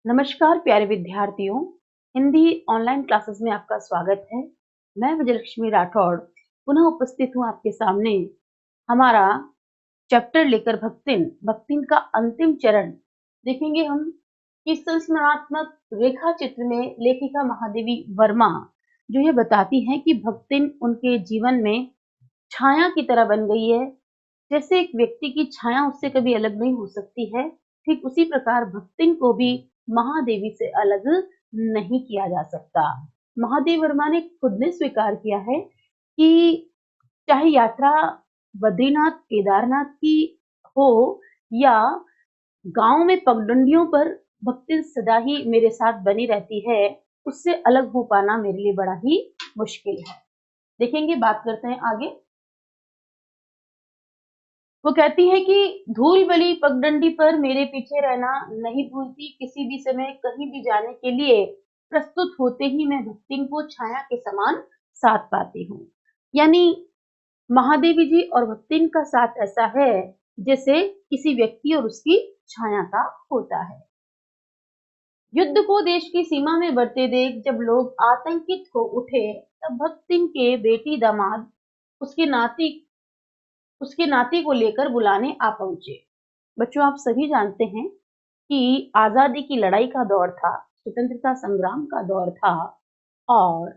नमस्कार प्यारे विद्यार्थियों, हिंदी ऑनलाइन क्लासेस में आपका स्वागत है। मैं विजयलक्ष्मी राठौड़ पुनः उपस्थित हूँ आपके सामने। हमारा चैप्टर लेकर भक्तिन भक्तिन का अंतिम चरण देखेंगे हम कि संस्मरणात्मक रेखा चित्र में लेखिका महादेवी वर्मा जो ये बताती हैं कि भक्तिन उनके जीवन में छाया की तरह बन गई है। जैसे एक व्यक्ति की छाया उससे कभी अलग नहीं हो सकती है, ठीक उसी प्रकार भक्तिन को भी महादेवी से अलग नहीं किया जा सकता। महादेव वर्मा ने खुद ने स्वीकार किया है कि चाहे यात्रा बद्रीनाथ केदारनाथ की हो या गांव में पगडंडियों पर भक्तिन सदा ही मेरे साथ बनी रहती है, उससे अलग हो पाना मेरे लिए बड़ा ही मुश्किल है। देखेंगे, बात करते हैं आगे। वो कहती है कि धूल भली पगडंडी पर मेरे पीछे रहना नहीं भूलती, किसी भी समय कहीं भी जाने के लिए प्रस्तुत होते ही मैं भक्तिन को छाया के समान साथ पाती हूँ। यानी महादेवी जी और भक्तिन का साथ ऐसा है जैसे किसी व्यक्ति और उसकी छाया का होता है। युद्ध को देश की सीमा में बढ़ते देख जब लोग आतंकित हो उठे, तब भक्तिन के बेटी दामाद उसके नाती को लेकर बुलाने आ पहुंचे। बच्चों, आप सभी जानते हैं कि आजादी की लड़ाई का दौर था, स्वतंत्रता संग्राम का दौर था और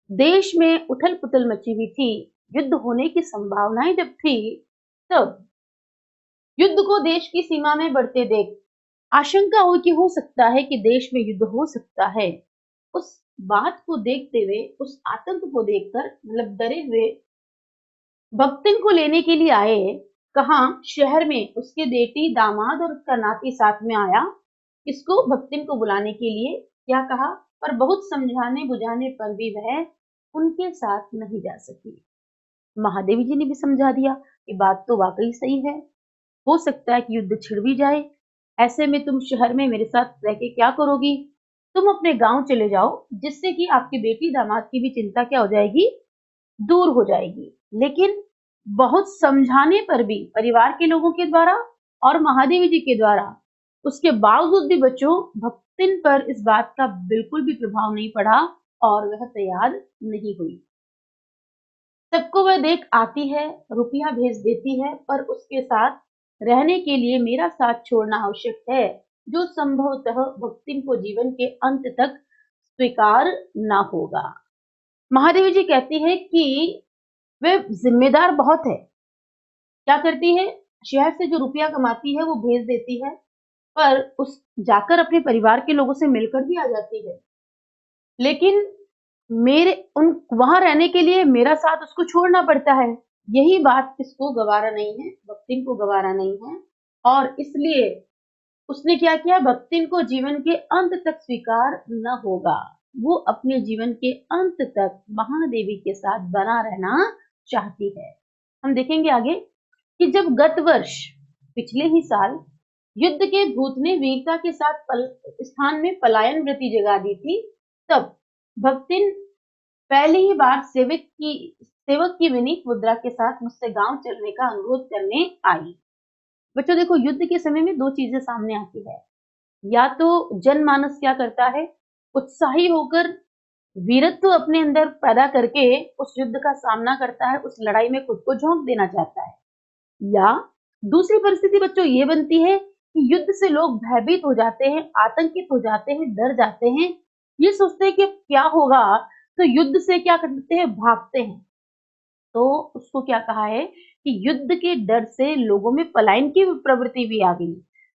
देश में उथल पुथल मची हुई थी। युद्ध होने की संभावनाएं जब थी, तब युद्ध को देश की सीमा में बढ़ते देख आशंका हुई कि हो सकता है कि देश में युद्ध हो सकता है। उस बात को देखते हुए, उस आतंक को देखकर मतलब डरे हुए भक्तिन को लेने के लिए आए। कहाँ? शहर में। उसके बेटी दामाद और उसका नाती साथ में आया इसको भक्तिन को बुलाने के लिए। क्या कहा? पर बहुत समझाने बुझाने पर भी वह उनके साथ नहीं जा सकी। महादेवी जी ने भी समझा दिया कि बात तो वाकई सही है, हो सकता है कि युद्ध छिड़ भी जाए। ऐसे में तुम शहर में मेरे साथ रह के क्या करोगी? तुम अपने गांव चले जाओ, जिससे कि आपकी बेटी दामाद की भी चिंता क्या हो जाएगी? दूर हो जाएगी। लेकिन बहुत समझाने पर भी परिवार के लोगों के द्वारा और महादेवी जी के द्वारा, उसके बावजूद भी बच्चों भक्तिन पर इस बात का बिल्कुल भी प्रभाव नहीं पड़ा और वह तैयार नहीं हुई। सबको वह देख आती है, रुपया भेज देती है, पर उसके साथ रहने के लिए मेरा साथ छोड़ना आवश्यक है, जो संभवतः भक्तिन को जीवन के अंत तक स्वीकार ना होगा। महादेवी जी कहती है कि वे जिम्मेदार बहुत है। क्या करती है? शहर से जो रुपया कमाती है वो भेज देती है, पर उस जाकर अपने परिवार के लोगों से मिलकर भी आ जाती है। लेकिन मेरे उन वहां रहने के लिए मेरा साथ उसको छोड़ना पड़ता है। यही बात किसको गवारा नहीं है? भक्तिन को गवारा नहीं है। और इसलिए उसने क्या किया? भक्तिन को जीवन के अंत तक स्वीकार न होगा। वो अपने जीवन के अंत तक महादेवी के साथ बना रहना चाहती है। हम देखेंगे आगे कि जब गत वर्ष पिछले ही साल युद्ध के भूत ने वीरता के साथ स्थान में पलायन वृत्ति जगा दी थी, तब भक्तिन पहली ही बार सेवक की विनीत मुद्रा के साथ मुझसे गांव चलने का अनुरोध करने आई। बच्चों देखो, युद्ध के समय में दो चीजें सामने आती है। या तो जनमानस क्या करता है? उत्साही होकर वीरत्व अपने अंदर पैदा करके उस युद्ध का सामना करता है, उस लड़ाई में खुद को झोंक देना चाहता है। या दूसरी परिस्थिति बच्चों ये बनती है कि युद्ध से लोग भयभीत हो जाते हैं, आतंकित हो जाते हैं, डर जाते हैं, ये सोचते हैं कि क्या होगा, तो युद्ध से क्या करते हैं? भागते हैं। तो उसको क्या कहा है कि युद्ध के डर से लोगों में पलायन की प्रवृत्ति भी आ गई।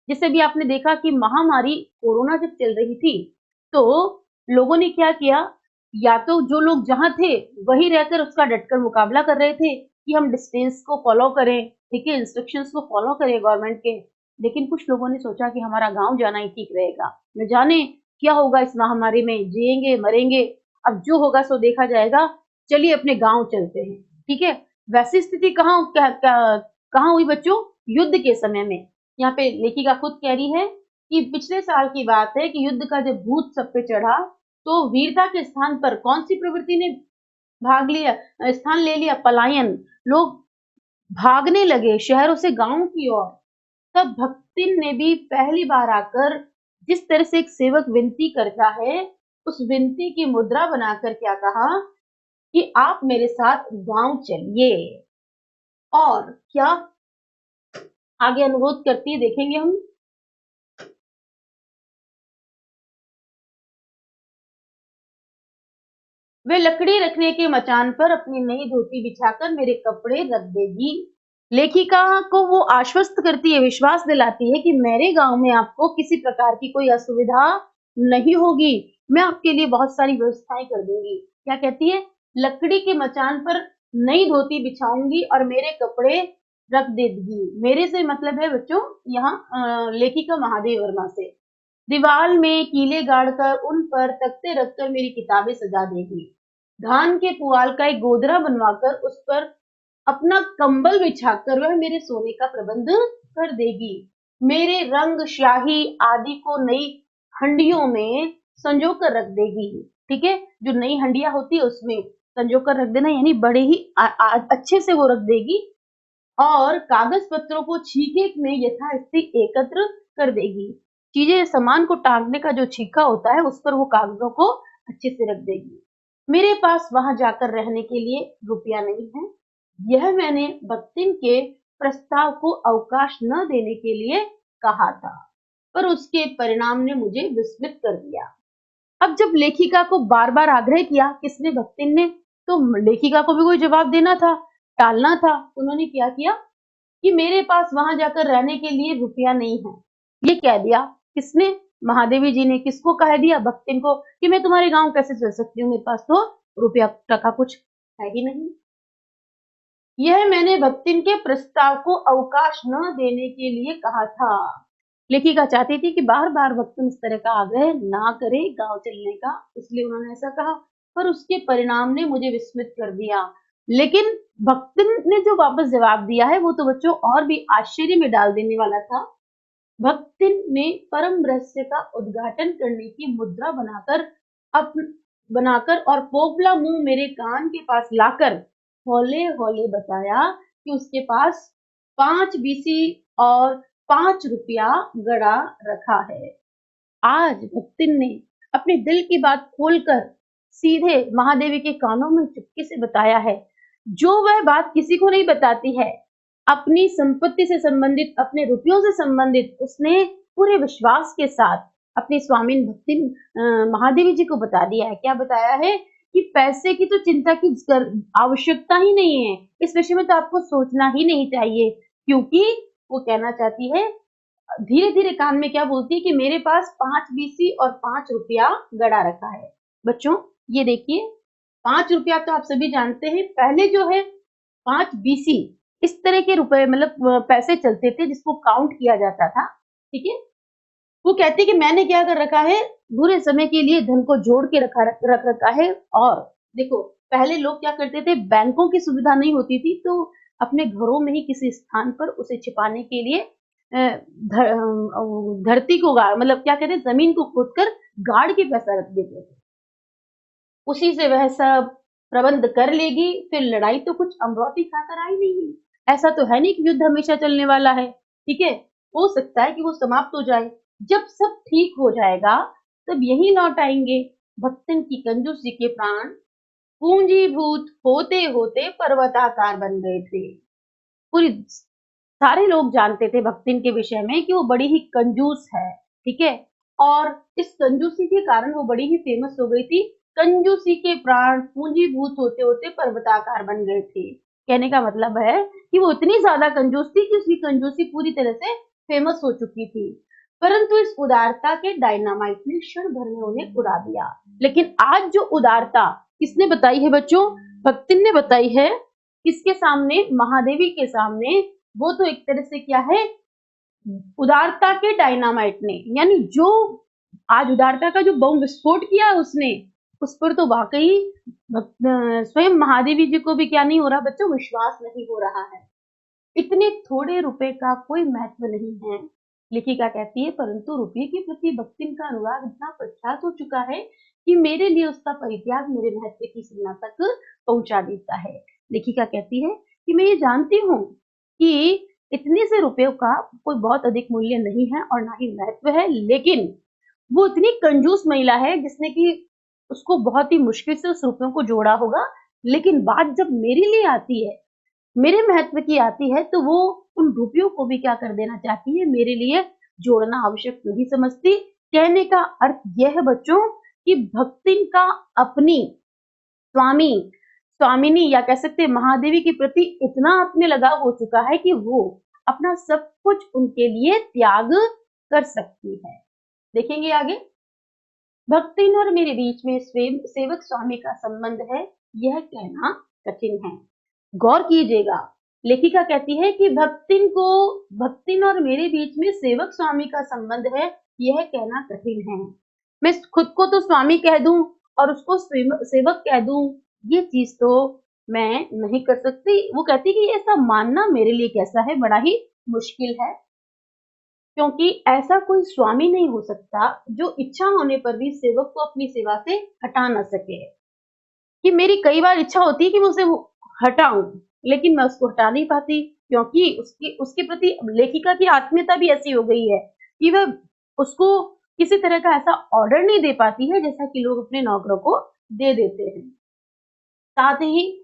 जैसे भी आपने देखा कि महामारी कोरोना जब चल रही थी, तो लोगों ने क्या किया? या तो जो लोग जहां थे वहीं रहकर उसका डटकर मुकाबला कर रहे थे कि हम डिस्टेंस को फॉलो करें, ठीक है, इंस्ट्रक्शंस को फॉलो करें गवर्नमेंट के। लेकिन कुछ लोगों ने सोचा कि हमारा गांव जाना ही ठीक रहेगा, न जाने क्या होगा इस महामारी में, जिएंगे मरेंगे, अब जो होगा सो देखा जाएगा, चलिए अपने गांव चलते हैं। ठीक है, वैसी स्थिति कहाँ हुई बच्चों? युद्ध के समय में। यहाँ पे लेखिका खुद कह रही है कि पिछले साल की बात है कि युद्ध का जब भूत सब पे चढ़ा, तो वीरता के स्थान पर कौन सी प्रवृत्ति ने स्थान ले लिया? पलायन। लोग भागने लगे शहरों से गांव की ओर। तब भक्तिन ने भी पहली बार आकर जिस तरह से एक सेवक विनती करता है, उस विनती की मुद्रा बनाकर क्या कहा कि आप मेरे साथ गांव चलिए। और क्या आगे अनुरोध करती है देखेंगे हम। वे लकड़ी रखने के मचान पर अपनी नई धोती बिछाकर मेरे कपड़े रख देगी। लेखिका को वो आश्वस्त करती है, विश्वास दिलाती है कि मेरे गांव में आपको किसी प्रकार की कोई असुविधा नहीं होगी, मैं आपके लिए बहुत सारी व्यवस्थाएं कर दूंगी। क्या कहती है? लकड़ी के मचान पर नई धोती बिछाऊंगी और मेरे कपड़े रख देगी। मेरे से मतलब है बच्चों यहाँ लेखिका महादेव वर्मा से। दीवार में कीले गाड़कर उन पर तख्ते रखकर मेरी किताबें सजा देगी। धान के पुआल का एक गोदरा बनवाकर उस पर अपना कंबल बिछाकर वह मेरे सोने का प्रबंध कर देगी। मेरे रंग स्याही आदि को नई हंडियों में संजो कर रख देगी। ठीक है, जो नई हंडिया होती है उसमें संजो कर रख देना, यानी बड़े ही अच्छे से वो रख देगी। और कागज पत्रों को छीके में यथास्थिति एकत्र कर देगी। चीजें सामान को टांगने का जो छीका होता है उस पर वो कागजों को अच्छे से रख देगी। मेरे पास वहां जाकर रहने के लिए रुपया नहीं है, यह मैंने बत्तीन के प्रस्ताव को अवकाश न देने के लिए कहा था, पर उसके परिणाम ने मुझे विस्मित कर दिया। अब जब लेखिका को बार बार आग्रह किया, किसने? भक्तिन ने। तो लेखिका को भी कोई जवाब देना था, टालना था। उन्होंने क्या किया कि मेरे पास वहां जाकर रहने के लिए रुपया नहीं है। ये कह दिया। किसने? महादेवी जी ने। किसको कह दिया? भक्तिन को, कि मैं तुम्हारे गांव कैसे चल सकती हूँ, मेरे पास तो रुपया टका कुछ है ही नहीं। यह मैंने भक्तिन के प्रस्ताव को अवकाश न देने के लिए कहा था। लेखिका चाहती थी कि बार बार भक्तिन इस तरह का आग्रह ना करे गांव चलने का, इसलिए उन्होंने ऐसा कहा, पर उसके परिणाम ने मुझे विस्मित कर दिया। लेकिन भक्तिन ने जो वापस जवाब दिया है वो तो बच्चों और भी आश्चर्य में डाल देने वाला था। भक्तिन ने परम रहस्य का उद्घाटन करने की मुद्रा बनाकर और पोपला मुंह मेरे कान के पास लाकर हौले हौले बताया कि उसके पास 5 बीसी और 5 रुपया गड़ा रखा है। आज भक्तिन ने अपने दिल की बात खोलकर सीधे महादेवी के कानों में चुपके से बताया है, जो वह बात किसी को नहीं बताती है। अपनी संपत्ति से संबंधित, अपने रुपयों से संबंधित उसने पूरे विश्वास के साथ अपनी स्वामीन भक्तिन महादेवी जी को बता दिया है। क्या बताया है? कि पैसे की तो चिंता की आवश्यकता ही नहीं है, इस विषय में तो आपको सोचना ही नहीं चाहिए, क्योंकि वो कहना चाहती है, धीरे धीरे कान में क्या बोलती है कि मेरे पास 5 बीसी और 5 रुपया गड़ा रखा है। बच्चों ये देखिए, 5 रुपया तो आप सभी जानते हैं, पहले जो है 5 बीसी इस तरह के रुपए मतलब पैसे चलते थे जिसको काउंट किया जाता था। ठीक है, वो कहती है कि मैंने क्या कर रखा है, बुरे समय के लिए धन को जोड़ के रख रखा है। और देखो, पहले लोग क्या करते थे, बैंकों की सुविधा नहीं होती थी तो अपने घरों में ही किसी स्थान पर उसे छिपाने के लिए धरती को मतलब क्या कहते हैं, जमीन को खोदकर गाड़ के पैसा रख देते थे, उसी से वह सब प्रबंध कर लेगी। फिर लड़ाई तो कुछ अमरौती खाकर आई नहीं, ऐसा तो है नहीं कि युद्ध हमेशा चलने वाला है। ठीक है, हो सकता है कि वो समाप्त हो जाए, जब सब ठीक हो जाएगा तब यही लौट आएंगे। भक्तन की कंजूसी के प्राण पूंजीभूत होते होते पर्वताकार बन गए थे। पूरी सारे लोग जानते थे भक्तिन के विषय में कि वो बड़ी ही कंजूस है। ठीक है, और इस कंजूसी के कारण वो बड़ी ही फेमस हो गई थी। कंजूसी के प्राण पूंजीभूत होते होते पर्वताकार बन गए थे। कहने का मतलब है कि वो इतनी ज्यादा कंजूस थी कि उसकी कंजूसी पूरी तरह से फेमस हो चुकी थी। परंतु इस उदारता के डायनामाइट ने क्षण भर में उन्हें उड़ा दिया। लेकिन आज जो उदारता किसने बताई है बच्चों? भक्तिन ने बताई है। किसके सामने? महादेवी के सामने। वो तो एक तरह से क्या है, उदारता के डायनामाइट ने, यानी जो आज उदारता का जो बम विस्फोट किया उसने, उस पर तो वाकई स्वयं महादेवी जी को भी क्या नहीं हो रहा बच्चों, विश्वास नहीं हो रहा है। इतने थोड़े रुपए का कोई महत्व नहीं है, लेखिका कहती है, परंतु रुपये के प्रति भक्तिन का अनुराग इतना प्रख्यात हो चुका है कि मेरे लिए उसका परित्याग मेरे महत्व की सीमा तक पहुंचा देता है। लेखिका कहती है कि मैं ये जानती हूँ कि इतने से रुपयों का कोई बहुत अधिक मूल्य नहीं है और ना ही महत्व है, लेकिन वो इतनी कंजूस महिला है जिसने कि उसको बहुत ही मुश्किल से उस रुपयों को जोड़ा होगा, लेकिन बात जब मेरे लिए आती है, मेरे महत्व की आती है, तो वो उन रुपयों को भी क्या कर देना चाहती है, मेरे लिए जोड़ना आवश्यक नहीं समझती। कहने का अर्थ यह है बच्चों कि भक्तिन का अपनी स्वामी स्वामिनी या कह सकते हैं महादेवी के प्रति इतना अपने लगाव हो चुका है कि वो अपना सब कुछ उनके लिए त्याग कर सकती है। देखेंगे आगे। भक्तिन और मेरे बीच में सेवक स्वामी का संबंध है, यह कहना कठिन है। गौर कीजिएगा, लेखिका कहती है कि भक्तिन और मेरे बीच में सेवक स्वामी का संबंध है, यह कहना कठिन है। मैं खुद को तो स्वामी कह दूं और उसको सेवक कह दूं, ये चीज तो मैं नहीं कर सकती। वो कहती कि ऐसा मानना मेरे लिए कैसा है, बड़ा ही मुश्किल है, क्योंकि ऐसा कोई स्वामी नहीं हो सकता जो इच्छा होने पर भी सेवक को अपनी सेवा से हटा ना सके। कि मेरी कई बार इच्छा होती है कि मैं उसे हटाऊं, लेकिन मैं उसको हटा नहीं पाती, क्योंकि उसकी उसके प्रति लेखिका की आत्मीयता भी ऐसी हो गई है कि वह उसको किसी तरह का ऐसा ऑर्डर नहीं दे पाती है जैसा कि लोग अपने नौकरों को दे देते हैं। साथ ही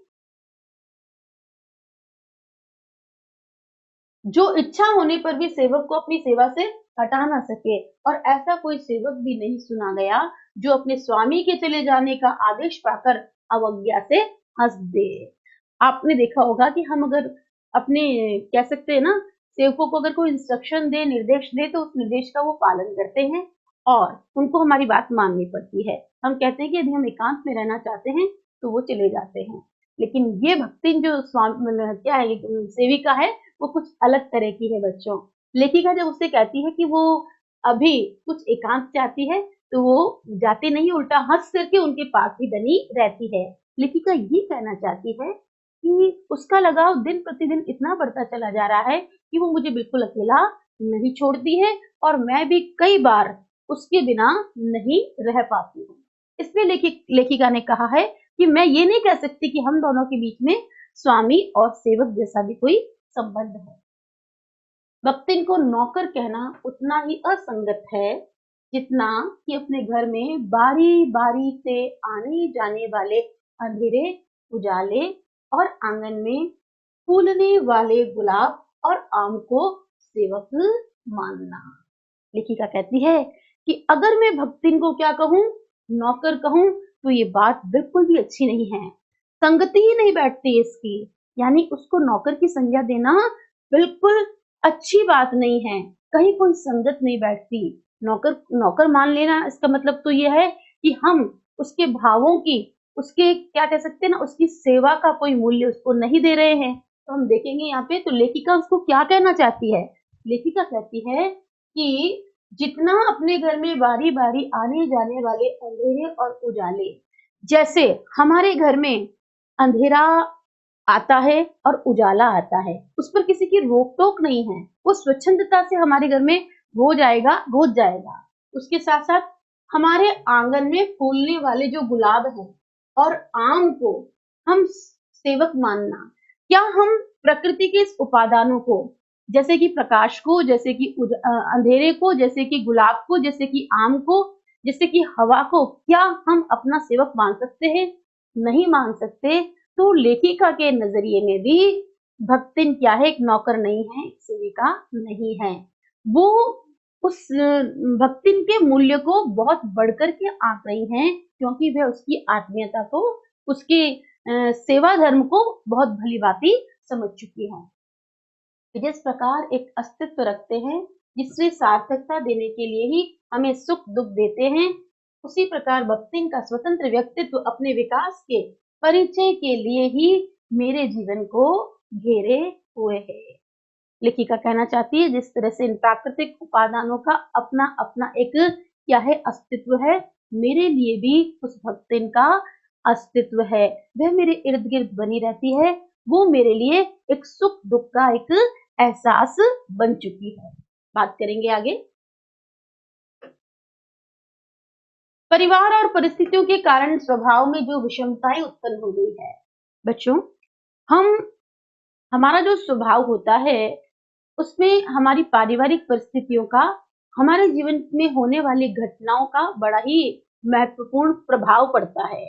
जो इच्छा होने पर भी सेवक को अपनी सेवा से हटा ना सके, और ऐसा कोई सेवक भी नहीं सुना गया जो अपने स्वामी के चले जाने का आदेश पाकर अवज्ञा से हंस दे। आपने देखा होगा कि हम अगर अपने कह सकते हैं ना, सेवकों को अगर कोई इंस्ट्रक्शन दे, निर्देश दे, तो उस निर्देश का वो पालन करते हैं और उनको हमारी बात माननी पड़ती है। हम कहते हैं कि यदि हम एकांत में रहना चाहते हैं तो वो चले जाते हैं, लेकिन ये भक्ति जो स्वामी क्या है, सेविका है, वो कुछ अलग तरह की है बच्चों। लेखिका जब उससे कहती है कि वो अभी कुछ एकांत चाहती है, तो वो जाती नहीं, उल्टा हंस करके उनके पास ही बनी रहती है। लेखिका ये कहना चाहती है कि उसका लगाव दिन प्रतिदिन इतना बढ़ता चला जा रहा है कि वो मुझे बिल्कुल अकेला नहीं छोड़ती है, और मैं भी कई बार उसके बिना नहीं रह पाती हूँ। इसलिए लेखिका ने कहा है कि मैं ये नहीं कह सकती कि हम दोनों के बीच में स्वामी और सेवक जैसा भी कोई संबंध है। भक्तिन को नौकर कहना उतना ही असंगत है जितना कि अपने घर में बारी बारी से आने जाने वाले अंधेरे उजाले और आंगन में फूलने वाले गुलाब और आम को सेवक मानना। लेखिका कहती है कि अगर मैं भक्तिन को क्या कहूं, नौकर कहूं, तो ये बात बिल्कुल भी अच्छी नहीं है, संगति ही नहीं बैठती इसकी। यानी उसको नौकर की संज्ञा देना बिल्कुल अच्छी बात नहीं है, कहीं कोई संगत नहीं बैठती। नौकर नौकर मान लेना, इसका मतलब तो ये है कि हम उसके भावों की, उसके क्या कह सकते हैं ना, उसकी सेवा का कोई मूल्य उसको नहीं दे रहे हैं। तो हम देखेंगे यहाँ पे, तो लेखिका उसको क्या कहना चाहती है। लेखिका कहती है कि जितना अपने घर में बारी बारी आने जाने वाले अंधेरे और उजाले, जैसे हमारे घर में अंधेरा आता है और उजाला आता है, उस पर किसी की रोक टोक नहीं है, वो स्वच्छंदता से हमारे घर में हो जाएगा, घुस जाएगा। उसके साथ साथ हमारे आंगन में फूलने वाले जो गुलाब हैं और आम को हम सेवक मानना, क्या हम प्रकृति के इस उपादानों को, जैसे कि प्रकाश को, जैसे कि अंधेरे को, जैसे कि गुलाब को, जैसे कि आम को, जैसे कि हवा को, क्या हम अपना सेवक मान सकते हैं? नहीं मान सकते। तो लेखिका के नजरिए में भी भक्तिन क्या है, एक नौकर नहीं है, एक सेविका नहीं है। वो उस भक्तिन के मूल्य को बहुत बढ़कर के आंक रही हैं, क्योंकि वह उसकी आत्मीयता को, उसके सेवा धर्म को बहुत भली भांति समझ चुकी है। जिस प्रकार एक अस्तित्व रखते हैं जिससे सार्थकता देने के लिए ही हमें सुख दुख देते हैं, उसी प्रकार भक्तिन का स्वतंत्र व्यक्तित्व अपने विकास के परिचय के लिए ही मेरे जीवन को घेरे हुए है। लेखिका कहना चाहती है जिस तरह से इन प्राकृतिक उपादानों का अपना अपना एक क्या है, अस्तित्व है, मेरे लिए भी उस भक्तिन का अस्तित्व है। वह मेरे इर्द गिर्द बनी रहती है, वो मेरे लिए एक सुख दुख का एक एहसास बन चुकी है। बात करेंगे आगे। परिवार और परिस्थितियों के कारण स्वभाव में जो विषमताएं उत्पन्न हो गई है बच्चों, हम हमारा जो स्वभाव होता है उसमें हमारी पारिवारिक परिस्थितियों का हमारे जीवन में होने वाली घटनाओं का बड़ा ही महत्वपूर्ण प्रभाव पड़ता है।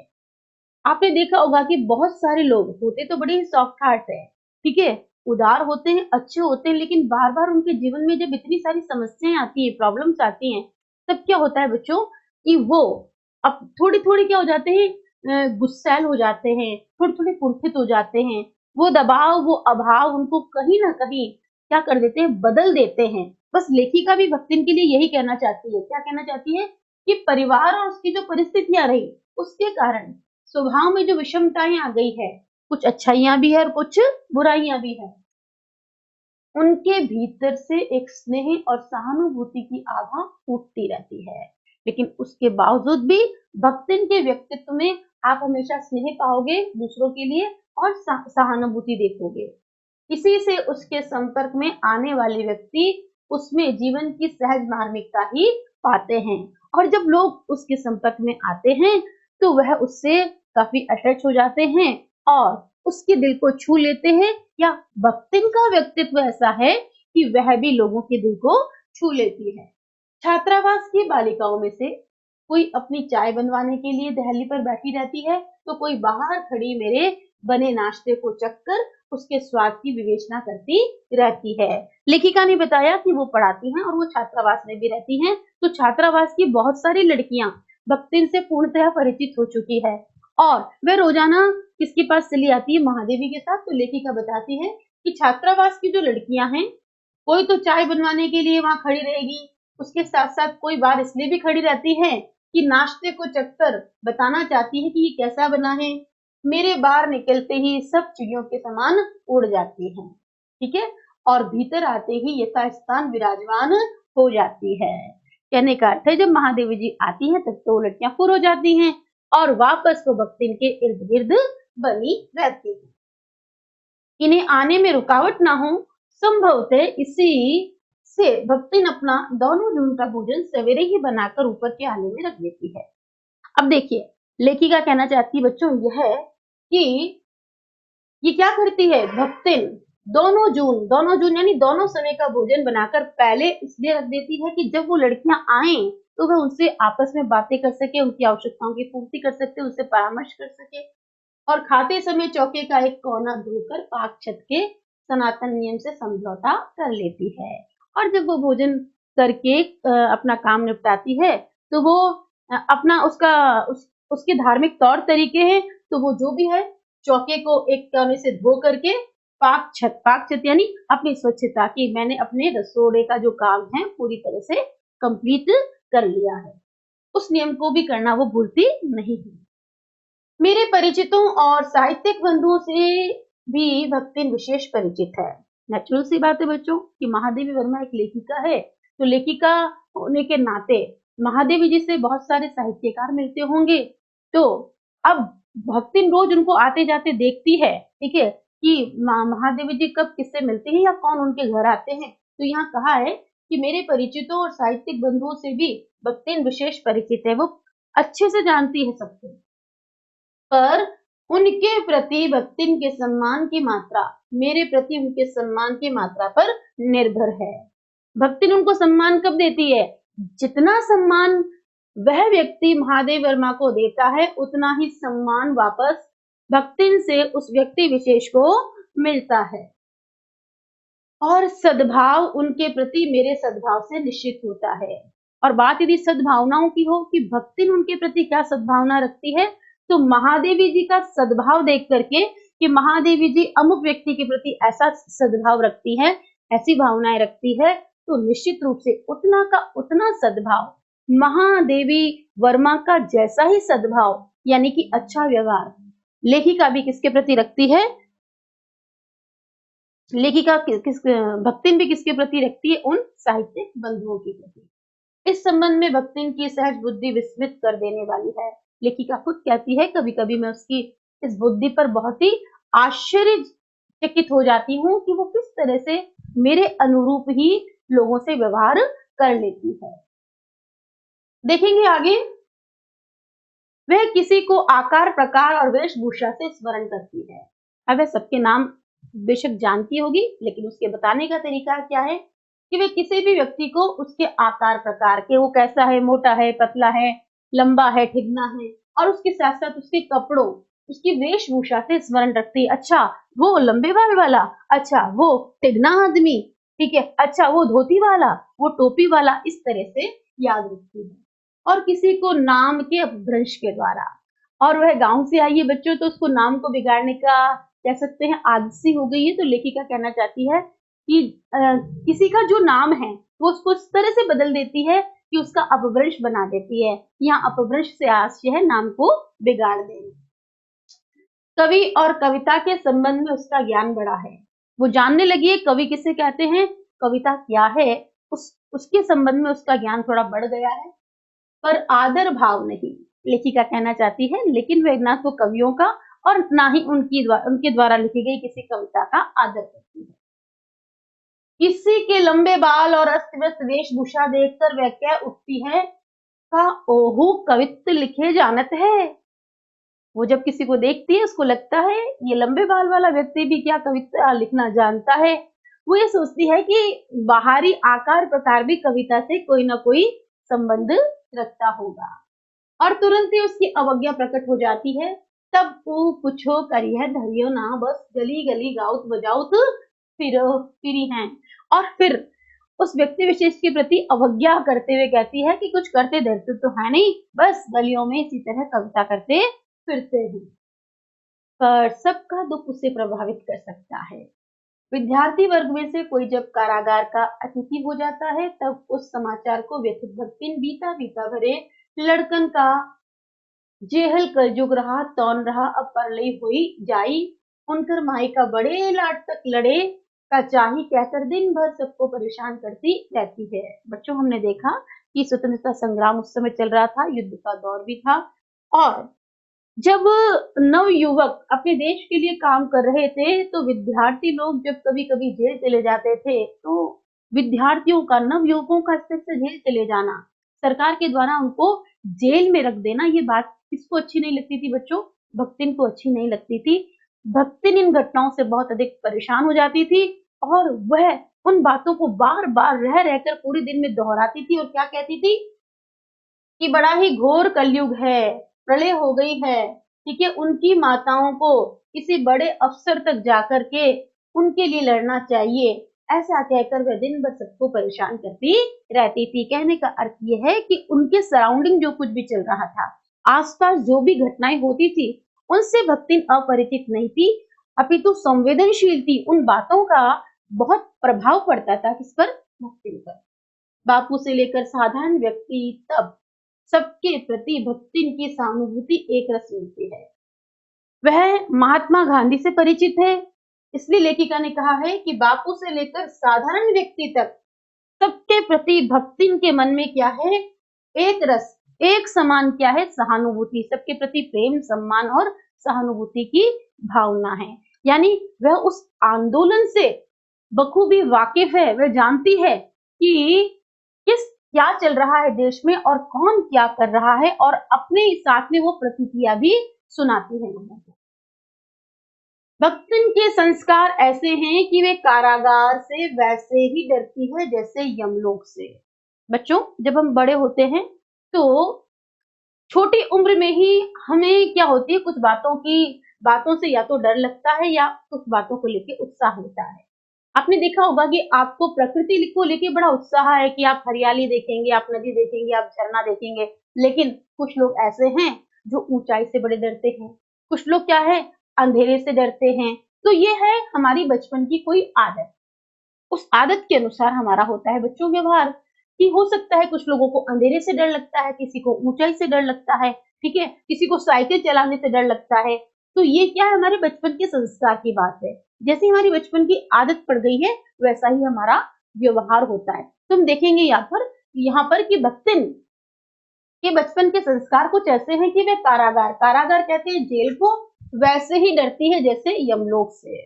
आपने देखा होगा कि बहुत सारे लोग होते तो बड़े ही सॉफ्ट हार्ट है, ठीक है, उदार होते हैं, अच्छे होते हैं, लेकिन बार बार उनके जीवन में जब इतनी सारी समस्याएं आती है, प्रॉब्लम्स आती हैं, तब क्या होता है बच्चों कि वो अब थोड़ी थोड़ी क्या हो जाते हैं, गुस्सैल हो जाते हैं, थोड़े थोड़े कुंठित हो जाते हैं। वो दबाव, वो अभाव उनको कहीं ना कहीं क्या कर देते हैं, बदल देते हैं। बस लेखिका भी भक्तिन के लिए यही कहना चाहती है, क्या कहना चाहती है कि परिवार और उसकी जो परिस्थितियां रही उसके कारण स्वभाव में जो विषमताएं आ गई है, कुछ अच्छाइयां भी है और कुछ बुराइयां भी है, उनके भीतर से एक स्नेह और सहानुभूति की आभा फूटती रहती है। लेकिन उसके बावजूद भी भक्तिन के व्यक्तित्व में आप हमेशा स्नेह पाओगे दूसरों के लिए और सहानुभूति देखोगे। इसी से उसके संपर्क में आने वाले व्यक्ति उसमें जीवन की सहज मार्मिकता ही पाते हैं। और जब लोग उसके संपर्क में आते हैं तो वह उससे काफी अटैच हो जाते हैं और उसके दिल को छू लेते हैं, या भक्तिन का व्यक्तित्व ऐसा है कि वह भी लोगों के दिल को छू लेती है। छात्रावास की बालिकाओं में से कोई अपनी चाय बनवाने के लिए दहली पर बैठी रहती है, तो कोई बाहर खड़ी मेरे बने नाश्ते को चखकर उसके स्वाद की विवेचना करती रहती है। लेखिका ने बताया कि वो पढ़ाती हैं और वो छात्रावास में भी रहती हैं, तो छात्रावास की बहुत सारी लड़कियां भक्तिन से पूर्णतः परिचित हो चुकी है और वह रोजाना किसके पास चली आती है, महादेवी के साथ। तो लेखिका बताती है कि छात्रावास की जो लड़कियां हैं, कोई तो चाय बनवाने के लिए वहां खड़ी रहेगी, उसके साथ साथ कोई बार इसलिए भी खड़ी रहती है कि नाश्ते को चखकर बताना चाहती है कि ये कैसा बना है। मेरे बाहर निकलते ही सब चिड़ियों के समान उड़ जाती हैं, ठीक है, और भीतर आते ही यथास्थान विराजमान हो जाती है। कहने का अर्थ है जब महादेवी जी आती हैं तब तो वो लड़कियां फुर हो जाती हैं और वापस वो भक्तिन के इर्द गिर्द बनी रहती है। इन्हें आने में रुकावट ना हो, संभवतः इसी से भक्तिन अपना दोनों जून का भोजन सवेरे ही बनाकर ऊपर के आले में रख देती है। अब देखिए, लेखिका कहना चाहती है बच्चों यह है कि ये क्या करती है भक्तिन, दोनों जून यानी दोनों समय का भोजन बनाकर पहले इसलिए रख देती है कि जब वो लड़कियां आए तो वह उनसे आपस में बातें कर सके, उनकी आवश्यकताओं की पूर्ति कर सकते, उनसे परामर्श कर सके। और खाते समय चौके का एक कोना धोकर पाक छत के सनातन नियम से समझौता कर लेती है। और जब वो भोजन करके अपना काम निपटाती है तो वो अपना उसके धार्मिक तौर तरीके हैं, तो वो जो भी है चौके को एक कोने से धो करके पाक छत यानी अपनी स्वच्छता की, मैंने अपने रसोड़े का जो काम है पूरी तरह से कंप्लीट कर लिया है, उस नियम को भी करना वो भूलती नहीं है। मेरे परिचितों और साहित्यिक बंधुओं से भी भक्तिन विशेष परिचित है। नेचुरल सी बात है बच्चों कि महादेवी वर्मा एक लेखिका है, तो लेखिका होने के नाते महादेवी जी से बहुत सारे साहित्यकार मिलते होंगे। तो अब भक्तिन रोज उनको आते जाते देखती है, ठीक है, कि महादेवी जी कब किससे मिलते हैं या कौन उनके घर आते हैं। तो यहाँ कहा है कि मेरे परिचितों और साहित्यिक बंधुओं से भी भक्तिन विशेष परिचित है, वो अच्छे से जानती है सबको। पर उनके प्रति भक्तिन के सम्मान की मात्रा मेरे प्रति उनके सम्मान की मात्रा पर निर्भर है। भक्तिन उनको सम्मान कब देती है, जितना सम्मान वह व्यक्ति महादेव वर्मा को देता है उतना ही सम्मान वापस भक्तिन से उस व्यक्ति विशेष को मिलता है। और सद्भाव उनके प्रति मेरे सद्भाव से निश्चित होता है। और बात यदि सद्भावनाओं की हो कि भक्तिन उनके प्रति क्या सद्भावना रखती है, तो महादेवी जी का सद्भाव देख करके कि महादेवी जी अमुक व्यक्ति के प्रति ऐसा सद्भाव रखती है, ऐसी भावनाएं रखती है, तो निश्चित रूप से उतना का उतना सद्भाव महादेवी वर्मा का जैसा ही सद्भाव यानी कि अच्छा व्यवहार लेखिका भी किसके प्रति रखती है, लेखिका भक्तिन भी किसके प्रति रखती है, उन साहित्यिक बंधुओं के प्रति। इस संबंध में भक्तिन की सहज बुद्धि विस्मित कर देने वाली है। लेखिका खुद कहती है कभी कभी मैं उसकी इस बुद्धि पर बहुत ही आश्चर्यचकित हो जाती हूँ कि वो किस तरह से मेरे अनुरूप ही लोगों से व्यवहार कर लेती है। देखेंगे आगे, वह किसी को आकार प्रकार और वेशभूषा से स्मरण करती है। अब वह सबके नाम बेशक जानती होगी, लेकिन उसके बताने का तरीका क्या है कि वे किसी भी व्यक्ति को उसके आकार प्रकार के, वो कैसा है, मोटा है, पतला है, लंबा है, ठिगना है, और उसके साथ साथ उसके कपड़ों, उसकी वेशभूषा से स्मरण रखती है। अच्छा वो लंबे बाल वाला, अच्छा वो तिगना आदमी, ठीक है, अच्छा वो धोती वाला, वो टोपी वाला, इस तरह से याद रखती है। और किसी को नाम के अपभ्रंश के द्वारा, और वह गांव से आई है बच्चों, तो उसको नाम को बिगाड़ने का कह सकते हैं आदत सी हो गई है। तो लेखिका कहना चाहती है कि किसी का जो नाम है वो उसको इस तरह से बदल देती है कि उसका अपभ्रंश बना देती है। यहाँ अपभ्रंश से आशय है नाम को बिगाड़ देना। कवि और कविता के संबंध में उसका ज्ञान बड़ा है। वो जानने लगी है कवि किसे कहते हैं, कविता क्या है, उसके संबंध में उसका ज्ञान थोड़ा बढ़ गया है, पर आदर भाव नहीं, लेखिका कहना चाहती है। लेकिन वह ना तो कवियों का और ना ही उनके द्वारा लिखी गई किसी कविता का आदर करती है। किसी के लंबे बाल और अस्त व्यस्त वेशभूषा देखकर वह क्या उठती है, का ओहू कवित्व लिखे जानत है। वो जब किसी को देखती है उसको लगता है ये लंबे बाल वाला व्यक्ति भी क्या कविता लिखना जानता है। वो ये सोचती है कि बाहरी आकार प्रकार भी कविता से कोई ना कोई संबंध रखता होगा, और तुरंत ही उसकी अवज्ञा प्रकट हो जाती है। तब तू कुछो करिए धरियो ना, बस गली गली गाउत बजाउत फिरो फिरी हैं। और फिर उस व्यक्ति विशेष के प्रति अवज्ञा करते हुए कहती है कि कुछ करते धरते तो है नहीं, बस गलियों में इसी तरह कविता करते फिरते हैं। पर सबका दुख उसे प्रभावित कर सकता है। विद्यार्थी वर्ग में से कोई जब कारागार का अतिथि हो जाता है, तब उस समाचार को व्यथित भक्तिन बीता बीता भरे लड़कन का जेहल कलजुग रहा, तौन रहा, अब परलई हुई जाई, उनकर माई का बड़े लाट तक लड़े का चाही कहकर दिन भर सबको परेशान करती रहती है। बच्चों हमने देखा कि स्वतंत्रता संग्राम उस समय चल रहा था, युद्ध का दौर भी था, और जब नव युवक अपने देश के लिए काम कर रहे थे, तो विद्यार्थी लोग जब कभी कभी जेल चले जाते थे, तो विद्यार्थियों का, नव युवकों का इस तरह से जेल चले जाना, सरकार के द्वारा उनको जेल में रख देना, ये बात किसको अच्छी नहीं लगती थी बच्चों, भक्तिन को अच्छी नहीं लगती थी। भक्तिन इन घटनाओं से बहुत अधिक परेशान हो जाती थी, और वह उन बातों को बार बार रह रहकर पूरे दिन में दोहराती थी, और क्या कहती थी कि बड़ा ही घोर कलयुग है, प्रलय हो गई है, ठीक है, उनकी माताओं को किसी बड़े अफसर तक जाकर के उनके लिए लड़ना चाहिए, ऐसा कहकर वह दिन भर सबको परेशान करती रहती थी। कहने का अर्थ यह है कि उनके सराउंडिंग जो कुछ भी चल रहा था, आसपास जो भी घटनाएं होती थी, उनसे भक्तिन अपरिचित नहीं थी, अपितु संवेदनशील थी। उन बातों का बहुत प्रभाव पड़ता था किस पर, भक्तिन पर। बापू से लेकर साधारण व्यक्ति तब सबके प्रति भक्तिन की सहानुभूति एक रस मिलती है। वह महात्मा गांधी से परिचित है, इसलिए लेखिका ने कहा है कि बापू से लेकर साधारण व्यक्ति तक सबके प्रति भक्तिन के मन में क्या है, एक रस, एक समान क्या है, सहानुभूति, सबके प्रति प्रेम, सम्मान और सहानुभूति की भावना है। यानी वह उस आंदोलन से बखूबी वाकिफ है, वह जानती है कि किस क्या चल रहा है देश में और कौन क्या कर रहा है, और अपने साथ में वो प्रतिक्रिया भी सुनाती है लोगों को। भक्तिन के संस्कार ऐसे हैं कि वे कारागार से वैसे ही डरती है जैसे यमलोक से। बच्चों जब हम बड़े होते हैं तो छोटी उम्र में ही हमें क्या होती है, कुछ बातों से या तो डर लगता है या कुछ बातों को लेके उत्साह होता है। आपने देखा होगा कि आपको प्रकृति को लेके बड़ा उत्साह है कि आप हरियाली देखेंगे, आप नदी देखेंगे, आप झरना देखेंगे, लेकिन कुछ लोग ऐसे हैं जो ऊंचाई से बड़े डरते हैं, कुछ लोग क्या है, अंधेरे से डरते हैं। तो ये है हमारी बचपन की कोई आदत, उस आदत के अनुसार हमारा होता है बच्चों व्यवहार, कि हो सकता है कुछ लोगों को अंधेरे से डर लगता है, किसी को ऊंचाई से डर लगता है, ठीक है, किसी को साइकिल चलाने से डर लगता है। तो ये क्या है, हमारे बचपन के संस्कार की बात है। जैसे हमारी बचपन की आदत पड़ गई है वैसा ही हमारा व्यवहार होता है। तुम देखेंगे यहाँ पर कि भक्तिन के बचपन के संस्कार कुछ ऐसे हैं कि वे कारागार कहते हैं जेल को, वैसे ही डरती है जैसे यमलोक से।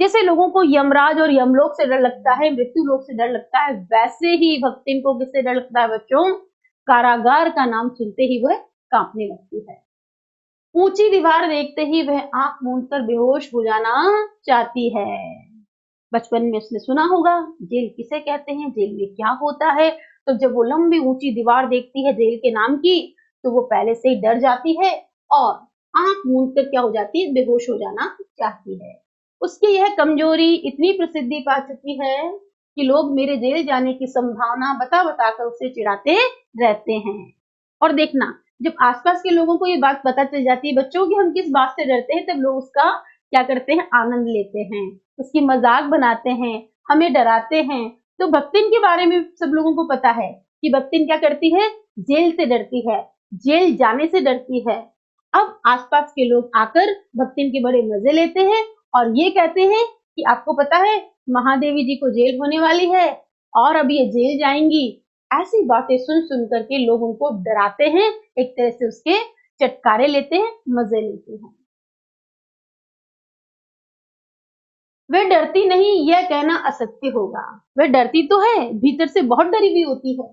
जैसे लोगों को यमराज और यमलोक से डर लगता है, मृत्यु लोक से डर लगता है, वैसे ही भक्तिन को किससे डर लगता है बच्चों, कारागार का नाम सुनते ही वह कांपने लगती है। ऊंची दीवार देखते ही वह आंख मूंद कर बेहोश हो जाना चाहती है। बचपन में उसने सुना होगा जेल किसे कहते हैं, जेल में क्या होता है। तो जब वो लंबी ऊंची दीवार देखती है जेल के नाम की, तो वो पहले से ही डर जाती है और आंख मूंद कर क्या हो जाती है, बेहोश हो जाना चाहती है। उसकी यह कमजोरी इतनी प्रसिद्धि पा चुकी है कि लोग मेरे जेल जाने की संभावना बता बता कर उसे चिढ़ाते रहते हैं। और देखना, जब आसपास के लोगों को ये बात पता चल जाती है बच्चों की हम किस बात से डरते हैं, तब लोग उसका क्या करते हैं, आनंद लेते हैं, उसकी मजाक बनाते हैं, हमें डराते हैं। तो भक्तिन के बारे में सब लोगों को पता है कि भक्तिन क्या करती है, जेल से डरती है, जेल जाने से डरती है। अब आसपास के लोग आकर भक्तिन के बड़े मजे लेते हैं और ये कहते हैं कि आपको पता है महादेवी जी को जेल होने वाली है और अब ये जेल जाएंगी। ऐसी बातें सुन सुन करके लोग उनको डराते हैं, एक तरह से उसके चटकारे लेते हैं, मजे लेते हैं। वह डरती नहीं, यह कहना असत्य होगा। वह डरती तो है, भीतर से बहुत डरी हुई होती है,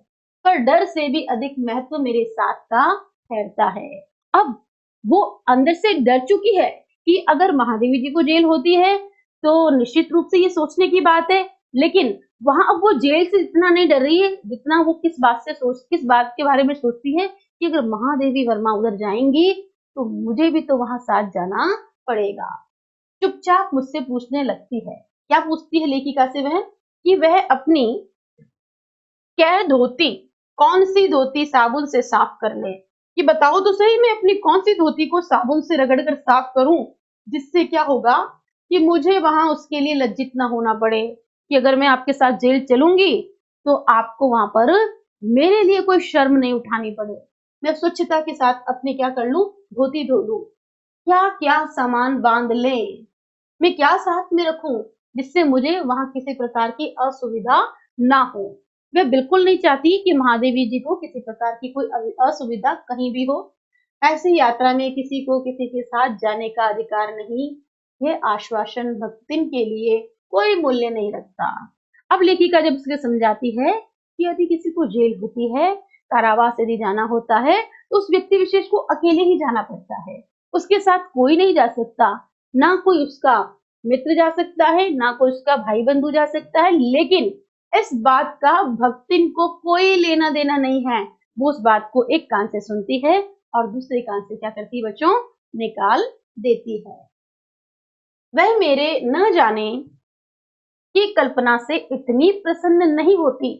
पर डर से भी अधिक महत्व मेरे साथ का ठहरता है। अब वो अंदर से डर चुकी है कि अगर महादेवी जी को जेल होती है तो निश्चित रूप से ये सोचने की बात है, लेकिन वहां अब वो जेल से इतना नहीं डर रही है जितना वो किस बात के बारे में सोचती है कि अगर महादेवी वर्मा उधर जाएंगी तो मुझे भी तो वहां साथ जाना पड़ेगा। चुपचाप मुझसे पूछने लगती है। क्या पूछती है लेखिका से वह, कि वह अपनी क्या धोती, कौन सी धोती साबुन से साफ कर ले, कि बताओ तो सही मैं अपनी कौन सी धोती को साबुन से रगड़ कर साफ करूं जिससे क्या होगा कि मुझे वहां उसके लिए लज्जित ना होना पड़े, कि अगर मैं आपके साथ जेल चलूंगी तो आपको वहां पर मेरे लिए कोई शर्म नहीं उठानी पड़े, मैं स्वच्छता के साथ अपने क्या कर लूं, धोती धो लूं। क्या क्या सामान बांध ले, मैं क्या साथ में रखूं जिससे मुझे वहां किसी प्रकार की असुविधा ना हो। मैं बिल्कुल नहीं चाहती कि महादेवी जी को किसी प्रकार की कोई असुविधा कहीं भी हो। ऐसी यात्रा में किसी को किसी के साथ जाने का अधिकार नहीं। यह आश्वासन भक्तिन के लिए कोई मूल्य नहीं रखता। अब लेखिका जब उसके समझाती है कि यदि किसी को जेल होती है, कारावास यदि जाना होता है, तो उस व्यक्ति विशेष को अकेले ही जाना पड़ता है, उसके साथ कोई नहीं जा सकता, ना कोई उसका मित्र जा सकता है, ना कोई उसका भाई बंधु जा सकता है, लेकिन इस बात का भक्तिन को कोई लेना देना नहीं है। वो उस बात को एक कान से सुनती है और दूसरे कान से क्या करती है बच्चों, निकाल देती है। वह मेरे न जाने की कल्पना से इतनी प्रसन्न नहीं होती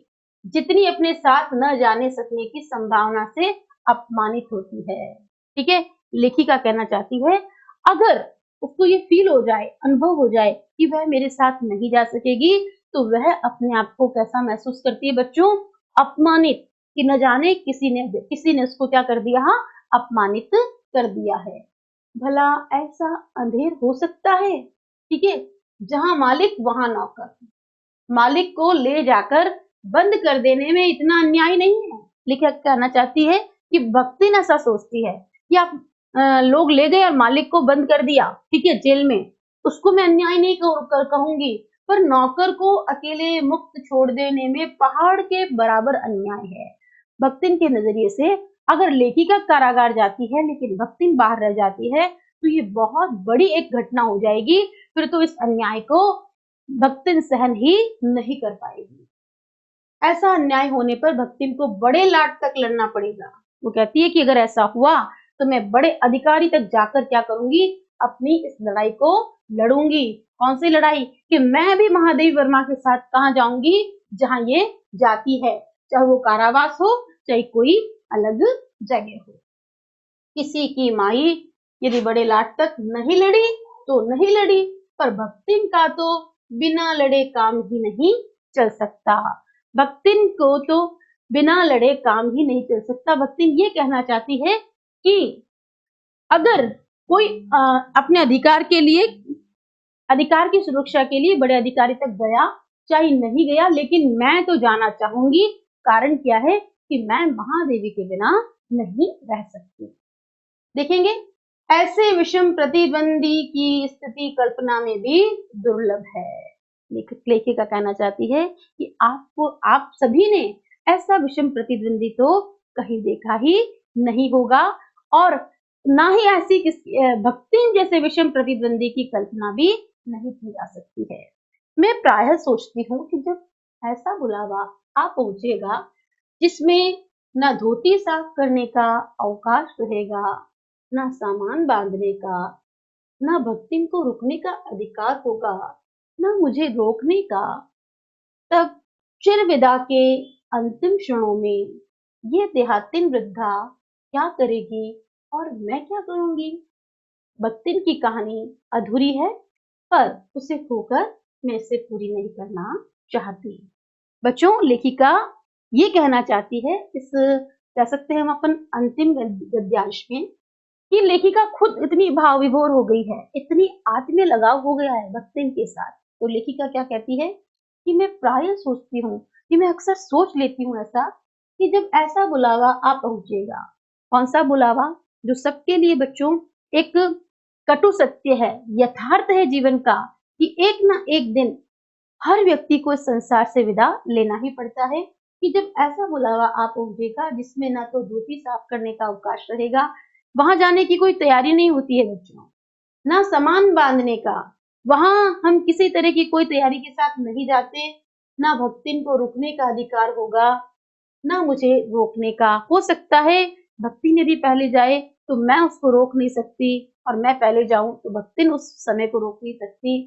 जितनी अपने साथ न जाने सकने की संभावना से अपमानित होती है। ठीक है, लेखिका कहना चाहती है अगर उसको ये फील हो जाए, अनुभव हो जाए कि वह मेरे साथ नहीं जा सकेगी, तो वह अपने आप को कैसा महसूस करती है बच्चों, अपमानित, कि न जाने किसी ने उसको क्या कर दिया, अपमानित कर दिया है। भला ऐसा अंधेर हो सकता है, ठीक है, जहां मालिक वहां नौकर, मालिक को ले जाकर बंद कर देने में इतना अन्याय नहीं है। लेखक कहना चाहती है कि भक्ति ऐसा सोचती है कि आप लोग ले गए और मालिक को बंद कर दिया, ठीक है, जेल में, उसको मैं अन्याय नहीं कहूंगी, पर नौकर को अकेले मुक्त छोड़ देने में पहाड़ के बराबर अन्याय है। भक्तिन के नजरिए से अगर लेखिका कारागार जाती है लेकिन भक्तिन बाहर रह जाती है तो ये बहुत बड़ी एक घटना हो जाएगी, फिर तो इस अन्याय को भक्तिन सहन ही नहीं कर पाएगी। ऐसा अन्याय होने पर भक्तिन को बड़े लाट तक लड़ना पड़ेगा। वो कहती है कि अगर ऐसा हुआ तो मैं बड़े अधिकारी तक जाकर क्या करूंगी, अपनी इस लड़ाई को लड़ूंगी। कौन सी लड़ाई, कि मैं भी महादेवी वर्मा के साथ कहां जाऊंगी, जहां ये जाती है, चाहे वो कारावास हो चाहे कोई अलग जगह हो। किसी की माई यदि बड़े लाट तक नहीं लड़ी तो नहीं लड़ी, पर भक्तिन का तो बिना लड़े काम ही नहीं चल सकता। भक्तिन को तो बिना लड़े काम ही नहीं चल सकता। भक्तिन ये कहना चाहती है कि अगर कोई अपने अधिकार के लिए, अधिकार की सुरक्षा के लिए बड़े अधिकारी तक गया चाहे नहीं गया, लेकिन मैं तो जाना चाहूंगी। कारण क्या है कि मैं महादेवी के बिना नहीं रह सकती। देखेंगे, ऐसे विषम प्रतिद्वंदी की स्थिति कल्पना में भी दुर्लभ है। लेखिका कहना चाहती है कि आप सभी ने ऐसा विषम प्रतिद्वंदी तो कहीं देखा ही नहीं होगा और ना ही ऐसी भक्ति जैसे विषम प्रतिद्वंदी की कल्पना भी नहीं की जा सकती है। मैं प्रायः सोचती हूँ कि जब ऐसा बुलावा आ पहुंचेगा जिसमें ना धोती साफ करने का अवकाश रहेगा, ना सामान बांधने का, ना भक्तिन को रुकने का अधिकार होगा, ना मुझे रोकने का, तब चिर विदा के अंतिम क्षणों में ये देहातिन वृद्धा क्या करेगी और मैं क्या करूंगी? भक्तिन की कहानी अधूरी है, पर उसे खोकर मैं इसे पूरी नहीं करना चाहती। बच्चों, लेखिका ये कहना चाहती है इस, कह सकते हैं हम अपन अंतिम गद्यांश में, कि लेखिका खुद इतनी भाव विभोर हो गई है, इतनी आत्मीय लगाव हो गया है भक्तिन के साथ। तो लेखिका क्या कहती है कि मैं प्रायः सोचती हूँ, कि मैं अक्सर सोच लेती हूँ ऐसा, कि जब ऐसा बुलावा आ पहुंचेगा। कौन सा बुलावा? जो सबके लिए बच्चों एक कटु सत्य है, यथार्थ है जीवन का, कि एक ना एक दिन हर व्यक्ति को इस संसार से विदा लेना ही पड़ता है। कि जब ऐसा बुलावा आ पहुंचेगा जिसमें ना तो धोती साफ करने का अवकाश रहेगा, वहां जाने की कोई तैयारी नहीं होती है बच्चों, ना सामान बांधने का, वहां हम किसी तरह की कोई तैयारी के साथ नहीं जाते, ना भक्तिन को रुकने का अधिकार होगा, ना मुझे रोकने का। हो सकता है भक्तिन यदि पहले जाए तो मैं उसको रोक नहीं सकती, और मैं पहले जाऊं तो भक्तिन उस समय को रोक नहीं सकती।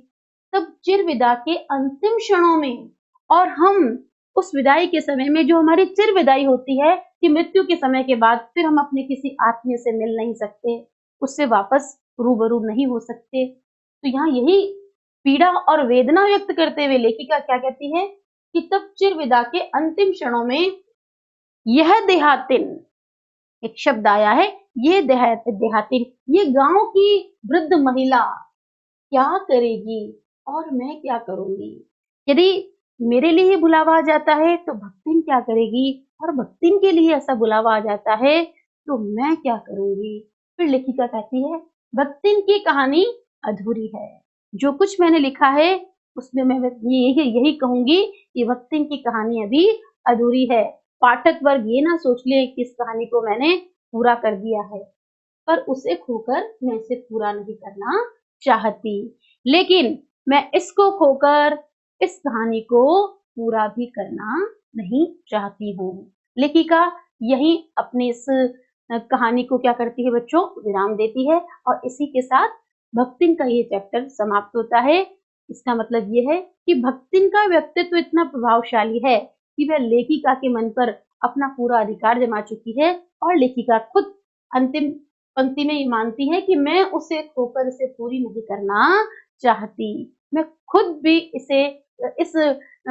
तब चिर विदा के अंतिम क्षणों में, और हम उस विदाई के समय में, जो हमारी चिर विदाई होती है कि मृत्यु के समय के बाद फिर हम अपने किसी आत्मीय से मिल नहीं सकते, उससे वापस रूबरू नहीं हो सकते। तो यहाँ यही पीड़ा और वेदना व्यक्त करते हुए लेखिका क्या कहती है कि तब चिर विदा के अंतिम क्षणों में यह देहातिन, एक शब्द आया है, ये देहातिन, ये गांव की वृद्ध महिला क्या करेगी और मैं क्या करूंगी? यदि मेरे लिए बुलावा आ जाता है तो भक्तिन क्या करेगी, और भक्तिन के लिए ऐसा बुलावा आ जाता है तो मैं क्या करूंगी? फिर लेखिका कहती है भक्तिन की कहानी अधूरी है। जो कुछ मैंने लिखा है उसमें मैं यही कहूंगी कि भक्तिन की कहानी अभी अधूरी है। पाठक वर्ग ये ना सोच ले कि इस कहानी को मैंने पूरा कर दिया है, पर उसे खोकर मैं इसे पूरा नहीं करना चाहती। लेकिन मैं इसको खोकर इस कहानी को पूरा भी करना नहीं चाहती हूँ। लेखिका यही अपनी इस कहानी को क्या करती है बच्चों, विराम देती है, और इसी के साथ भक्तिन का ये चैप्टर समाप्त होता है। इसका मतलब ये है कि भक्तिन का व्यक्तित्व इतना प्रभावशाली है कि वह लेखिका के मन पर अपना पूरा अधिकार जमा चुकी है, और लेखिका खुद अंतिम पंक्ति में ये मानती है कि मैं उसे खोकर इसे पूरी नहीं करना चाहती। मैं खुद भी इसे, इस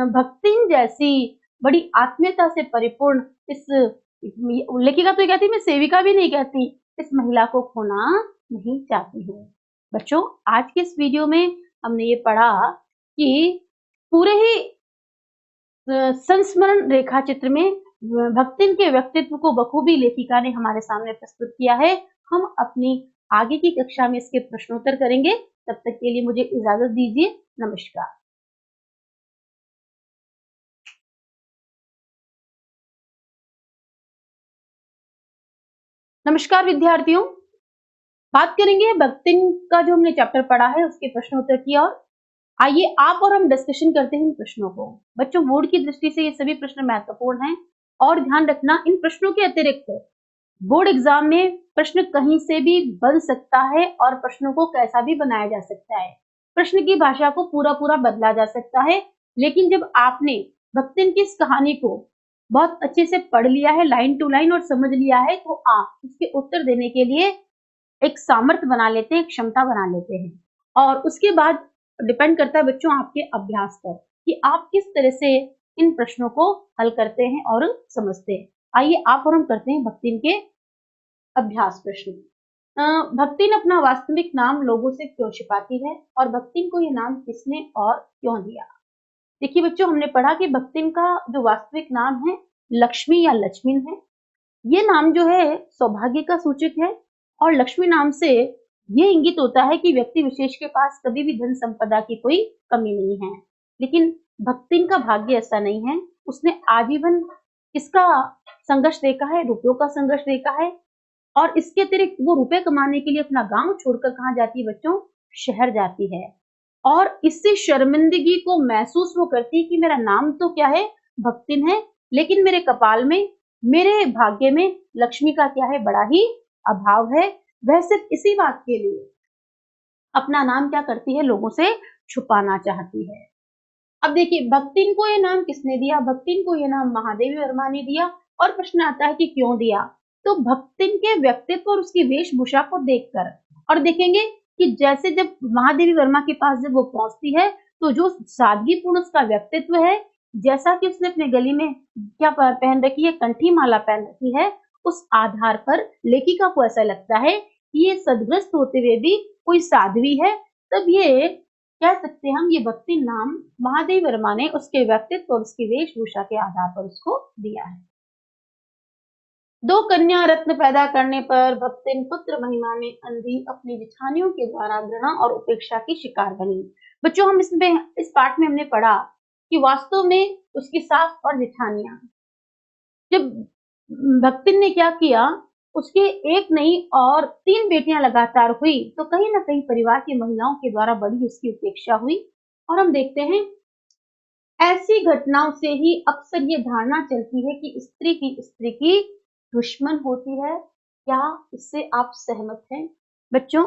भक्तिन जैसी बड़ी आत्मीयता से परिपूर्ण इस, लेखिका तो ये कहती मैं सेविका भी नहीं कहती, इस महिला को खोना नहीं चाहती हूँ। बच्चों, आज के इस वीडियो में हमने ये पढ़ा कि पूरे ही संस्मरण रेखा चित्र में भक्तिन के व्यक्तित्व को बखूबी लेखिका ने हमारे सामने प्रस्तुत किया है। हम अपनी आगे की कक्षा में इसके प्रश्नोत्तर करेंगे। तब तक के लिए मुझे इजाजत दीजिए। नमस्कार। नमस्कार विद्यार्थियों, बात करेंगे भक्तिन का जो हमने चैप्टर पढ़ा है उसके प्रश्नोत्तर की और। आइए आप और हम डिस्कशन करते हैं इन प्रश्नों को। बच्चों, बोर्ड की दृष्टि से ये सभी प्रश्न महत्वपूर्ण हैं, और ध्यान रखना इन प्रश्नों के अतिरिक्त बोर्ड एग्जाम में प्रश्न कहीं से भी बन सकता है, और प्रश्नों को कैसा भी बनाया जा सकता है। प्रश्न की भाषा को पूरा पूरा बदला जा सकता है, लेकिन जब आपने भक्तिन की इस कहानी को बहुत अच्छे से पढ़ लिया है लाइन टू लाइन और समझ लिया है, तो आप इसके उत्तर देने के लिए एक सामर्थ्य बना लेते हैं, एक क्षमता बना लेते हैं। और उसके बाद डिपेंड करता है बच्चों आपके अभ्यास पर कि आप किस तरह से इन प्रश्नों को हल करते हैं और समझते हैं। आइए आप और हम करते हैं भक्तिन के अभ्यास प्रश्न। भक्तिन अपना वास्तविक नाम लोगों से क्यों छिपाती है, और भक्तिन को ये नाम किसने और क्यों दिया? देखिए बच्चों, हमने पढ़ा कि भक्तिन का जो वास्तविक नाम है लक्ष्मी या लक्ष्मीन है। ये नाम जो है सौभाग्य का सूचक है, और लक्ष्मी नाम से ये इंगित होता है कि व्यक्ति विशेष के पास कभी भी धन संपदा की कोई कमी नहीं है। लेकिन भक्तिन का भाग्य ऐसा नहीं है। उसने आजीवन किसका संघर्ष देखा है? रुपयों का संघर्ष देखा है। और इसके अतिरिक्त वो रुपए कमाने के लिए अपना गांव छोड़कर कहाँ जाती है बच्चों? शहर जाती है। और इससे शर्मिंदगी को महसूस वो करती है कि मेरा नाम तो क्या है, भक्तिन है, लेकिन मेरे कपाल में, मेरे भाग्य में लक्ष्मी का क्या है, बड़ा ही अभाव है। वह सिर्फ इसी बात के लिए अपना नाम क्या करती है, लोगों से छुपाना चाहती है। अब देखिए भक्तिन को ये नाम किसने दिया, भक्तिन को ये नाम महादेवी वर्मा ने दिया। और प्रश्न आता है कि क्यों दिया, तो भक्तिन के व्यक्तित्व और उसकी वेशभूषा को देखकर, और देखेंगे कि जैसे जब महादेवी वर्मा के पास जब वो पहुंचती है तो जो सादगीपूर्ण उसका व्यक्तित्व है, जैसा कि उसने अपने गले में क्या पहन रखी है, कंठी माला पहन रखी है, उस आधार पर लेखिका को ऐसा लगता है कि ये सदग्रस्त होते हुए भी कोई साध्वी है। तब ये कह सकते हैं हम, ये भक्ति नाम महादेवी वर्मा ने उसके व्यक्तित्व और उसकी वेशभूषा के आधार पर उसको दिया है। दो कन्या रत्न पैदा करने पर भक्तिन पुत्र महिमा में अंधी अपनी जिठानियों के द्वारा घृणा और उपेक्षा की शिकार बनी। बच्चों हम इसमें इस पाठ में हमने पढ़ा कि वास्तव में उसकी सास और जिठानियां, जब भक्तिन ने क्या किया, उसके एक नहीं और 3 बेटियां लगातार हुई, तो कहीं ना कहीं परिवार की महिलाओं के द्वारा बड़ी उसकी उपेक्षा हुई। और हम देखते हैं ऐसी घटनाओं से ही अक्सर ये धारणा चलती है कि स्त्री की दुश्मन होती है। क्या इससे आप सहमत हैं बच्चों?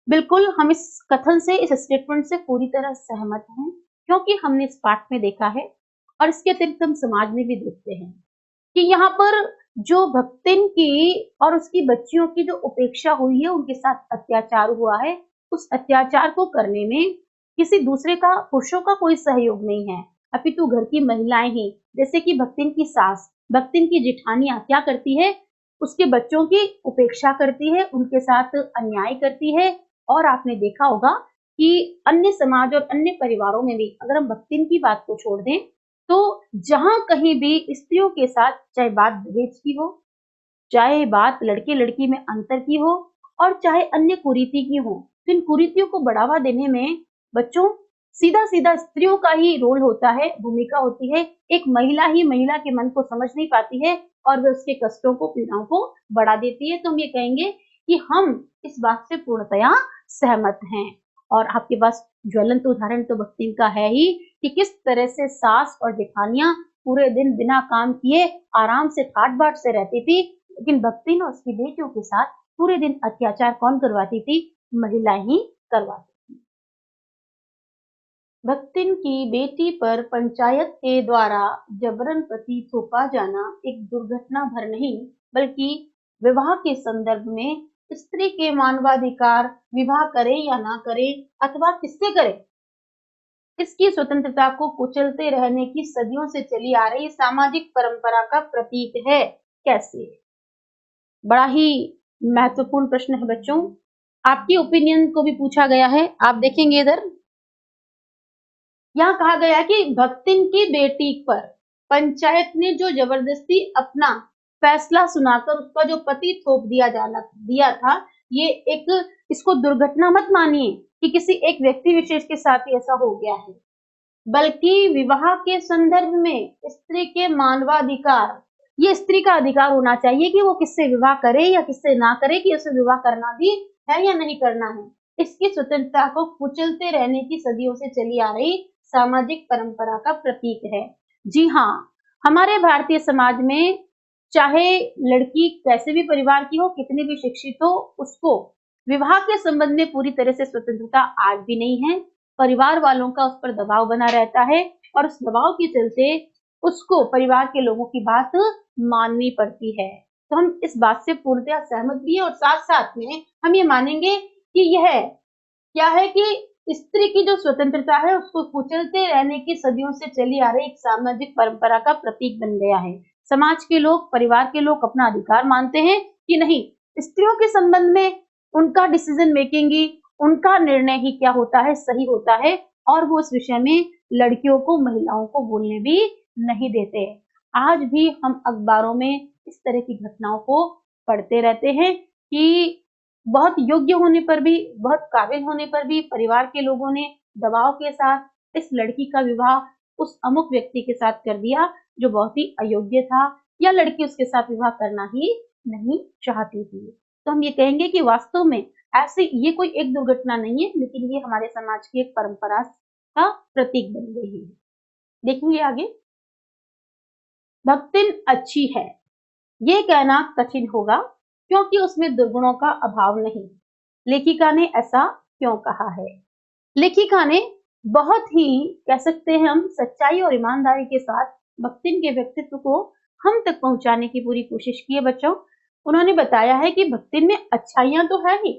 बिल्कुल हम इस कथन से, इस स्टेटमेंट से पूरी तरह सहमत हैं, क्योंकि हमने इस पाठ में देखा है और इसके अतिरिक्त हम समाज में भी देखते हैं कि यहाँ पर जो भक्तिन की और उसकी बच्चियों की जो उपेक्षा हुई है, उनके साथ अत्याचार हुआ है, उस अत्याचार को करने में किसी दूसरे का, पुरुषों का कोई सहयोग नहीं है, अपितु घर की महिलाएं ही, जैसे कि भक्तिन की सास, भक्तिन की जिठानियां क्या करती है, उसके बच्चों की उपेक्षा करती है, उनके साथ अन्याय करती है। और आपने देखा होगा कि अन्य समाज और अन्य परिवारों में भी, अगर हम भक्तिन की बात को छोड़ दें, तो जहां कहीं भी स्त्रियों के साथ, चाहे बात दहेज की हो, चाहे बात लड़के लड़की में अंतर की हो, और चाहे अन्य कुरीति की हो, तो इन कुरीतियों को बढ़ावा देने में बच्चों सीधा सीधा स्त्रियों का ही रोल होता है, भूमिका होती है। एक महिला ही महिला के मन को समझ नहीं पाती है और वह उसके कष्टों को, पीड़ाओं को बढ़ा देती है। तो हम ये कहेंगे कि हम इस बात से पूर्णतया सहमत हैं। और आपके पास ज्वलंत उदाहरण तो भक्ति का है ही कि किस तरह से सास और जेठानियां पूरे दिन बिना काम किए आराम से ठाट बाट से रहती थी, लेकिन भक्ति और उसकी बेटियों के साथ पूरे दिन अत्याचार कौन करवाती थी, महिलाएं ही करवाती थी। भक्तिन की बेटी पर पंचायत के द्वारा जबरन पति थोपा जाना एक दुर्घटना भर नहीं, बल्कि विवाह के संदर्भ में स्त्री के मानवाधिकार, विवाह करे या ना करे अथवा किससे करे, इसकी स्वतंत्रता को कुचलते रहने की सदियों से चली आ रही सामाजिक परंपरा का प्रतीक है। कैसे? बड़ा ही महत्वपूर्ण प्रश्न है बच्चों। आपकी ओपिनियन को भी पूछा गया है, आप देखेंगे इधर, यहाँ कहा गया कि भक्तिन की बेटी पर पंचायत ने जो जबरदस्ती अपना फैसला सुनाकर उसका जो पति थोप दिया था, ये एक, इसको दुर्घटना मत मानिए कि किसी एक व्यक्ति विशेष के साथ ही ऐसा हो गया है, बल्कि विवाह के संदर्भ में स्त्री के मानवाधिकार, ये स्त्री का अधिकार होना चाहिए कि वो किससे विवाह करे या किससे ना करे, कि उसे विवाह करना भी है या नहीं करना है। इसकी स्वतंत्रता को कुचलते रहने की सदियों से चली आ रही सामाजिक परंपरा का प्रतीक है। जी हाँ, हमारे भारतीय समाज में चाहे लड़की कैसे भी परिवार की हो, कितनी भी शिक्षित हो, उसको विवाह के संबंध में पूरी तरह से स्वतंत्रता आज भी नहीं है। परिवार वालों का उस पर दबाव बना रहता है और उस दबाव के चलते उसको परिवार के लोगों की बात माननी पड़ती है। तो हम इस बात से पूर्णतः सहमत भी है और साथ साथ में हम ये मानेंगे कि यह क्या है कि स्त्री की जो स्वतंत्रता है उसको कुचलते रहने की सदियों से चली आ रही एक सामाजिक परंपरा का प्रतीक बन गया है। समाज के लोग, परिवार के लोग अपना अधिकार मानते हैं कि नहीं, स्त्रियों के संबंध में उनका डिसीजन मेकिंग ही, उनका निर्णय ही क्या होता है, सही होता है, और वो इस विषय में लड़कियों को, महिलाओं को बोलने भी नहीं देते। आज भी हम अखबारों में इस तरह की घटनाओं को पढ़ते रहते हैं कि बहुत योग्य होने पर भी, बहुत काबिल होने पर भी परिवार के लोगों ने दबाव के साथ इस लड़की का विवाह उस अमुक व्यक्ति के साथ कर दिया जो बहुत ही अयोग्य था, या लड़की उसके साथ विवाह करना ही नहीं चाहती थी। तो हम ये कहेंगे कि वास्तव में ऐसे ये कोई एक दुर्घटना नहीं है, लेकिन ये हमारे समाज की एक परंपरा का प्रतीक बन गई है। देखेंगे आगे। भक्तिन अच्छी है, ये कहना कठिन होगा क्योंकि उसमें दुर्गुणों का अभाव नहीं। लेखिका ने ऐसा क्यों कहा है? लेखिका ने बहुत ही कह सकते हैं हम सच्चाई और ईमानदारी के साथ भक्तिन के व्यक्तित्व को हम तक पहुंचाने की पूरी कोशिश की है बच्चों। उन्होंने बताया है कि भक्तिन में अच्छाइयां तो है ही,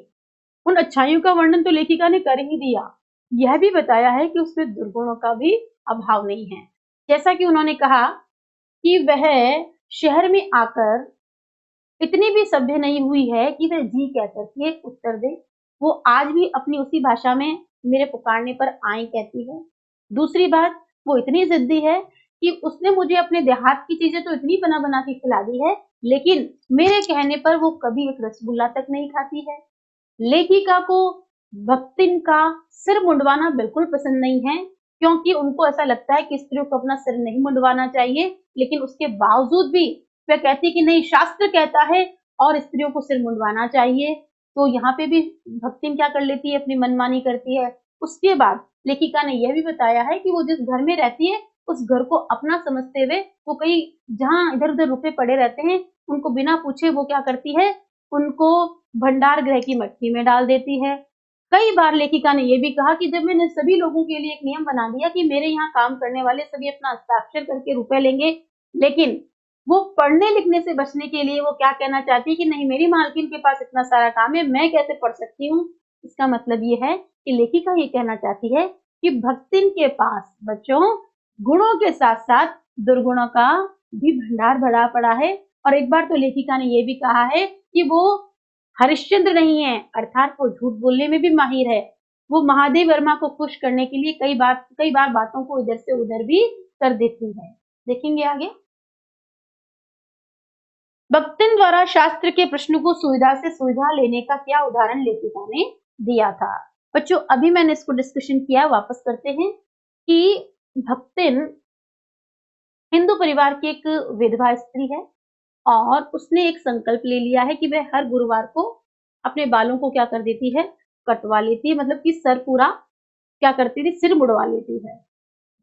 उन अच्छाइयों का वर्णन तो लेखिका ने कर ही दिया। यह भी बताया है कि उसमें दुर्गुणों का भी अभाव नहीं है। जैसा कि उन्होंने कहा कि वह शहर में आकर इतनी भी सभ्य नहीं हुई है कि वह जी कह करके उत्तर दे। वो आज भी अपनी उसी भाषा में मेरे पुकारने पर आई कहती है। दूसरी बात, वो इतनी जिद्दी है कि उसने मुझे अपने देहात की चीजें तो इतनी बना बना के खिला दी है, लेकिन मेरे कहने पर वो कभी एक रसगुल्ला तक नहीं खाती है। लेखिका को भक्तिन का सिर मुंडवाना बिल्कुल पसंद नहीं है, क्योंकि उनको ऐसा लगता है कि स्त्रियों को अपना सिर नहीं मुंडवाना चाहिए, लेकिन उसके बावजूद भी वह कहती है कि नहीं, शास्त्र कहता है और स्त्रियों को सिर मुंडवाना चाहिए। तो यहाँ पे भी भक्तिन क्या कर लेती है, अपनी मनमानी करती है। उसके बाद लेखिका ने यह भी बताया है कि वो जिस घर में रहती है उस घर को अपना समझते हुए वो कई जहाँ इधर उधर रुपए पड़े रहते हैं उनको बिना पूछे वो क्या करती है, उनको भंडार गृह की मटकी में डाल देती है। कई बार लेखिका ने यह भी कहा कि जब मैंने सभी लोगों के लिए एक नियम बना दिया कि मेरे यहाँ काम करने वाले सभी अपना हस्ताक्षर करके रुपए लेंगे, लेकिन वो पढ़ने लिखने से बचने के लिए वो क्या कहना चाहती है कि नहीं, मेरी मालकिन के पास इतना सारा काम है, मैं कैसे पढ़ सकती हूँ। इसका मतलब ये है कि लेखिका ये कहना चाहती है कि भक्तिन के पास बच्चों गुणों के साथ साथ दुर्गुणों का भी भंडार भरा पड़ा है। और एक बार तो लेखिका ने यह भी कहा है कि वो हरिश्चंद्र नहीं है, अर्थात वो झूठ बोलने में भी माहिर है। वो महादेव वर्मा को खुश करने के लिए कई बार बातों को इधर से उधर भी कर देती है। देखेंगे आगे। भक्तिन द्वारा शास्त्र के प्रश्न को सुविधा से सुलझा लेने का क्या उदाहरण लेखिका ने दिया था? बच्चों अभी मैंने इसको डिस्कशन किया, वापस करते हैं कि भक्तिन हिंदू परिवार की एक विधवा स्त्री है और उसने एक संकल्प ले लिया है कि वह हर गुरुवार को अपने बालों को क्या कर देती है, कटवा लेती है, मतलब कि सर पूरा क्या करती थी, सिर मुड़वा लेती है।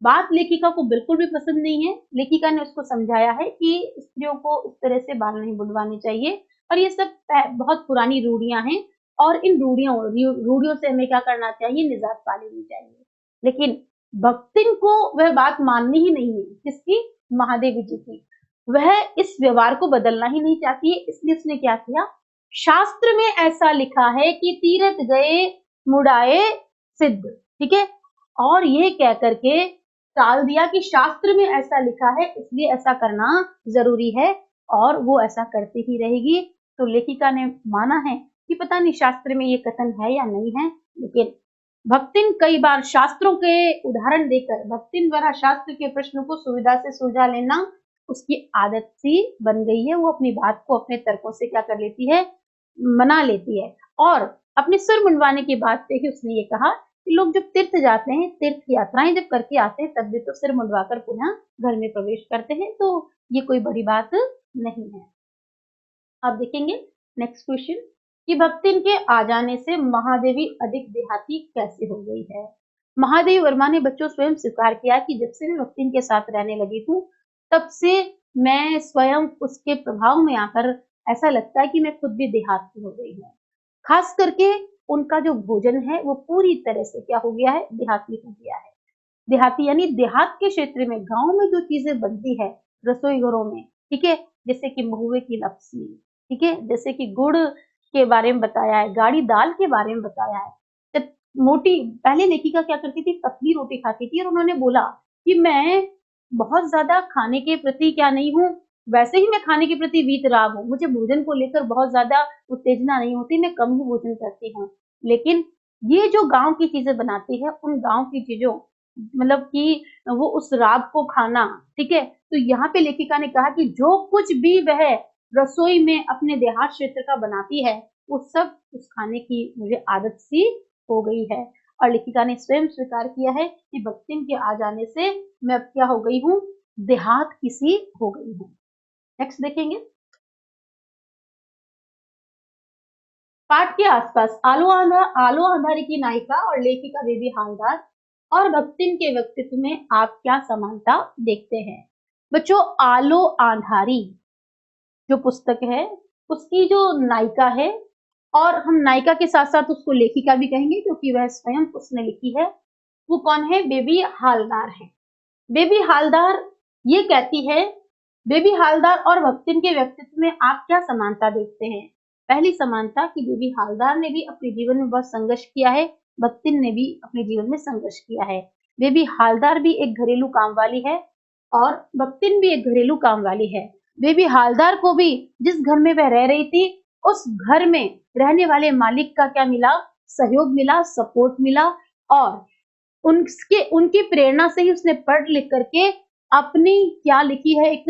बात लेखिका को बिल्कुल भी पसंद नहीं है। लेखिका ने उसको समझाया है कि स्त्रियों को इस तरह से बाल नहीं मुड़वाने चाहिए और ये सब बहुत पुरानी रूढ़ियां हैं और इन रूढ़ियों से हमें क्या करना चाहिए, निजात पा लेनी चाहिए। लेकिन भक्तिन को वह बात माननी ही नहीं है, किसकी, महादेवी जी की। वह इस व्यवहार को बदलना ही नहीं चाहती है, इसलिए उसने क्या किया, शास्त्र में ऐसा लिखा है कि तीरथ गए मुड़ाए सिद्ध, ठीक है, और ये कह करके टाल दिया कि शास्त्र में ऐसा लिखा है इसलिए ऐसा करना जरूरी है और वो ऐसा करती ही रहेगी। तो लेखिका ने माना है कि पता नहीं शास्त्र में ये कथन है या नहीं है, लेकिन भक्तिन कई बार शास्त्रों के उदाहरण देकर भक्तिन द्वारा शास्त्र के प्रश्न को सुविधा से सुलझा लेना उसकी आदत सी बन गई है। वो अपनी बात को अपने तर्कों से क्या कर लेती है, मना लेती है। और अपने सिर मुंडवाने की बात पे ही उसने ये कहा कि लोग जब तीर्थ जाते हैं, तीर्थ यात्राएं जब करके आते हैं, तब भी तो सिर मुंडवाकर पुनः घर में प्रवेश करते हैं, तो ये कोई बड़ी बात नहीं है। आप देखेंगे नेक्स्ट क्वेश्चन कि भक्तिन के आ जाने से महादेवी अधिक देहाती कैसे हो गई है? महादेवी वर्मा ने बच्चों स्वयं स्वीकार किया कि जब से मैं भक्तिन के साथ रहने लगी हूँ, तब से मैं स्वयं उसके प्रभाव में आकर ऐसा लगता है कि मैं खुद भी देहाती हो गई हूँ। खास करके उनका जो भोजन है वो पूरी तरह से क्या हो गया है, देहाती हो गया है। देहाती यानी देहात के क्षेत्र में, गांव में जो चीजें बनती है रसोई घरों में, ठीक है, जैसे कि महुए की लपसी, ठीक है, जैसे कि गुड़ के बारे में बताया है, गाढ़ी दाल के बारे में बताया है। जब मोटी, पहले लेखिका क्या करती थी, पतली रोटी खाती थी और उन्होंने बोला कि मैं बहुत ज्यादा खाने के प्रति क्या नहीं हूँ, वैसे ही मैं खाने के प्रति वीतराग हूँ, मुझे भोजन को लेकर बहुत ज्यादा उत्तेजना नहीं होती, मैं कम ही भोजन करती हूँ। लेकिन ये जो गांव की चीजें बनाती है, उन गांव की चीजों, मतलब कि वो उस राब को खाना, ठीक है, तो यहाँ पे लेखिका ने कहा कि जो कुछ भी वह रसोई में अपने देहात क्षेत्र का बनाती है वो सब उस खाने की मुझे आदत सी हो गई है। और लेखिका ने स्वयं स्वीकार किया है कि भक्तिन के आ जाने से मैं अब क्या हो गई हूँ, देहात की सी हो गई हूँ। नेक्स्ट देखेंगे। पाठ के आसपास आलो अंधारी की नायिका और लेखिका बेबी हालदार और भक्तिन के व्यक्तित्व में आप क्या समानता देखते हैं? बच्चों, आलो आंधारी जो पुस्तक है उसकी जो नायिका है, और हम नायिका के साथ साथ उसको लेखिका भी कहेंगे क्योंकि वह स्वयं उसने लिखी है, वो कौन है? बेबी हालदार है। बेबी हालदार ये कहती है, बेबी हालदार और भक्तिन के व्यक्तित्व में आप क्या समानता देखते हैं? पहली समानता कि बेबी हालदार ने भी अपने जीवन में बहुत संघर्ष किया है, भक्तिन ने भी अपने जीवन में संघर्ष किया है। बेबी हालदार भी एक घरेलू काम वाली है और भक्तिन भी एक घरेलू काम वाली है। बेबी हालदार को भी जिस घर में वह रह रही थी, उस घर में रहने वाले मालिक का क्या मिला? सहयोग मिला, सपोर्ट मिला, और उनकी प्रेरणा से ही उसने पढ़ लिख करके अपनी क्या लिखी है, एक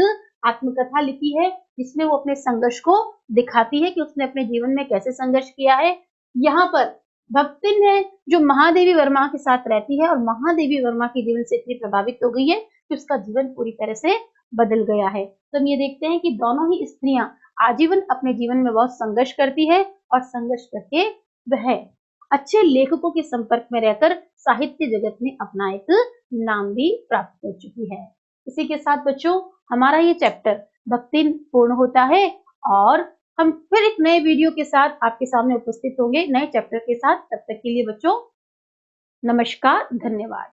आत्मकथा लिखी है जिसमें वो अपने संघर्ष को दिखाती है कि उसने अपने जीवन में कैसे संघर्ष किया है। यहाँ पर भक्तिन है जो महादेवी वर्मा के साथ रहती है और महादेवी वर्मा के जीवन से इतनी प्रभावित हो गई है कि उसका जीवन पूरी तरह से बदल गया है। तो हम ये देखते हैं कि दोनों ही स्त्रियां आजीवन अपने जीवन में बहुत संघर्ष करती है और संघर्ष करके वह अच्छे लेखकों के संपर्क में रहकर साहित्य जगत में अपना एक नाम भी प्राप्त कर चुकी है। इसी के साथ बच्चों हमारा ये चैप्टर भक्तिन पूर्ण होता है और हम फिर एक नए वीडियो के साथ आपके सामने उपस्थित होंगे नए चैप्टर के साथ। तब तक के लिए बच्चों नमस्कार, धन्यवाद।